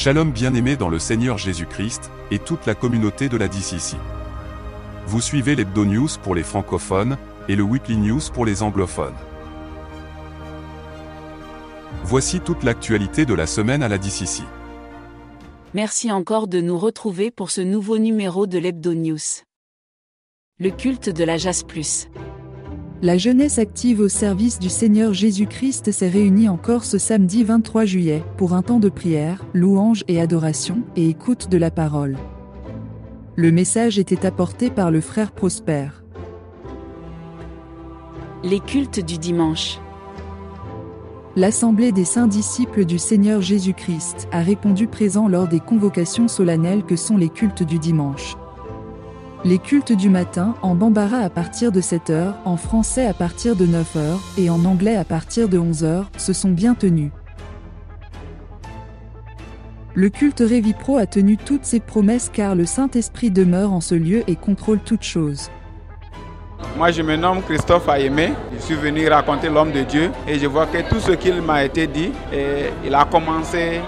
Shalom bien-aimés dans le Seigneur Jésus-Christ, et toute la communauté de la DCC. Vous suivez l'Hebdo News pour les francophones, et le Weekly News pour les anglophones. Voici toute l'actualité de la semaine à la DCC. Merci encore de nous retrouver pour ce nouveau numéro de l'Hebdo News. Le culte de la Jas Plus. La jeunesse active au service du Seigneur Jésus-Christ s'est réunie encore ce samedi 23 juillet, pour un temps de prière, louange et adoration, et écoute de la parole. Le message était apporté par le frère Prosper. Les cultes du dimanche. L'Assemblée des saints disciples du Seigneur Jésus-Christ a répondu présent lors des convocations solennelles que sont les cultes du dimanche. Les cultes du matin, en bambara à partir de 7h, en français à partir de 9h, et en anglais à partir de 11h, se sont bien tenus. Le culte Révipro a tenu toutes ses promesses car le Saint-Esprit demeure en ce lieu et contrôle toutes choses. Moi je me nomme Christophe Ayemé, je suis venu raconter l'homme de Dieu et je vois que tout ce qu'il m'a été dit, il a commencé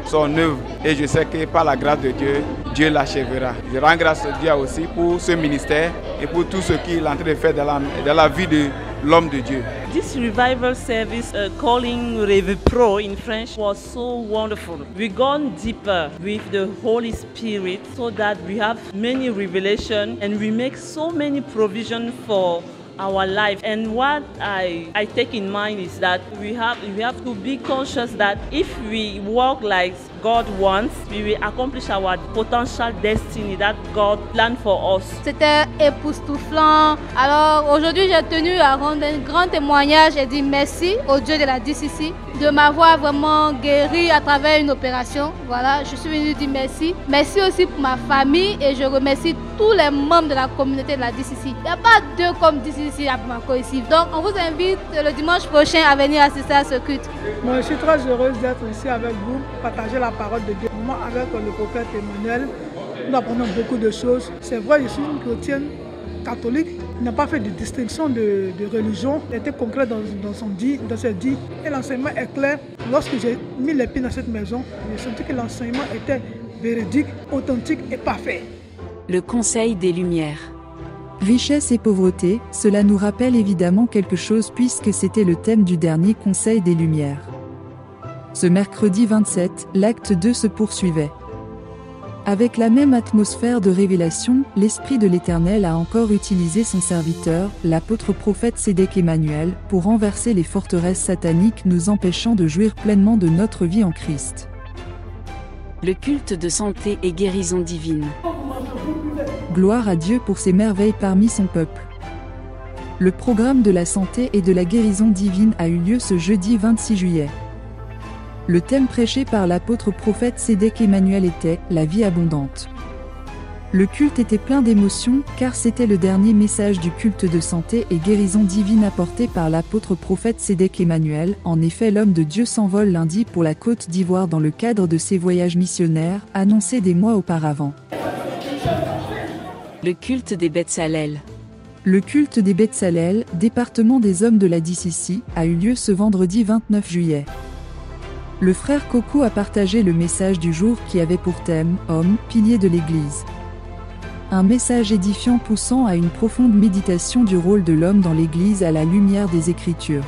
son œuvre et je sais que par la grâce de Dieu, Dieu l'achèvera. Je rends grâce à Dieu aussi pour ce ministère et pour tout ce qu'il est en train de faire dans la vie de l'homme de Dieu. This revival service, calling Révipro in French, was so wonderful. We've gone deeper with the Holy Spirit so that we have many revelations and we make so many provisions for our life. And what I take in mind is that we have to be conscious that if we walk like God wants, we will accomplish our potential destiny that God planned for us. C'était époustouflant. Alors aujourd'hui, j'ai tenu à rendre un grand témoignage et dire merci au Dieu de la DCC de m'avoir vraiment guéri à travers une opération. Voilà, je suis venue dire merci. Merci aussi pour ma famille et je remercie tous les membres de la communauté de la DCC. Il n'y a pas deux comme DCC à Bamako ici. Donc on vous invite le dimanche prochain à venir assister à ce culte. Moi, je suis très heureuse d'être ici avec vous, partager la parole de Dieu. Moi, avec le prophète Emmanuel, nous apprenons beaucoup de choses. C'est vrai, je suis une chrétienne catholique. Il n'a pas fait de distinction de religion. Il était concret dans ses dits. Et l'enseignement est clair. Lorsque j'ai mis les pieds dans cette maison, j'ai senti que l'enseignement était véridique, authentique et parfait. Le Conseil des Lumières. Richesse et pauvreté, cela nous rappelle évidemment quelque chose puisque c'était le thème du dernier Conseil des Lumières. Ce mercredi 27, l'acte 2 se poursuivait. Avec la même atmosphère de révélation, l'Esprit de l'Éternel a encore utilisé son serviteur, l'apôtre prophète Sédek Emmanuel, pour renverser les forteresses sataniques nous empêchant de jouir pleinement de notre vie en Christ. Le culte de santé et guérison divine. Gloire à Dieu pour ses merveilles parmi son peuple. Le programme de la santé et de la guérison divine a eu lieu ce jeudi 26 juillet. Le thème prêché par l'apôtre prophète Sédek Emmanuel était « La vie abondante ». Le culte était plein d'émotions car c'était le dernier message du culte de santé et guérison divine apporté par l'apôtre prophète Sédek Emmanuel. En effet, l'homme de Dieu s'envole lundi pour la Côte d'Ivoire dans le cadre de ses voyages missionnaires, annoncés des mois auparavant. Le culte des Betsalel. Le culte des Betsalel, département des hommes de la DCC, a eu lieu ce vendredi 29 juillet. Le frère Coco a partagé le message du jour qui avait pour thème « Homme, pilier de l'Église ». Un message édifiant poussant à une profonde méditation du rôle de l'homme dans l'Église à la lumière des Écritures.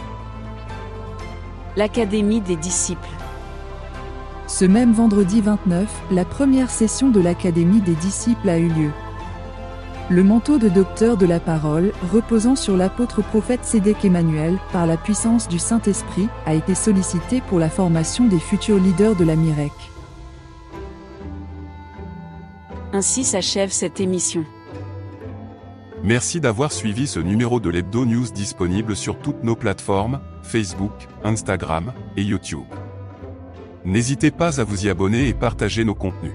L'Académie des disciples. Ce même vendredi 29, la première session de l'Académie des disciples a eu lieu. Le manteau de docteur de la parole, reposant sur l'apôtre prophète Sédek Emmanuel, par la puissance du Saint-Esprit, a été sollicité pour la formation des futurs leaders de la MIREC. Ainsi s'achève cette émission. Merci d'avoir suivi ce numéro de l'Hebdo News disponible sur toutes nos plateformes, Facebook, Instagram et YouTube. N'hésitez pas à vous y abonner et partager nos contenus.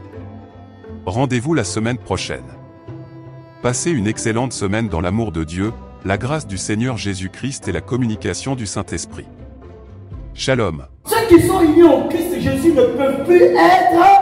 Rendez-vous la semaine prochaine. Passez une excellente semaine dans l'amour de Dieu, la grâce du Seigneur Jésus-Christ et la communication du Saint-Esprit. Shalom. Ceux qui sont unis en Christ Jésus ne peuvent plus être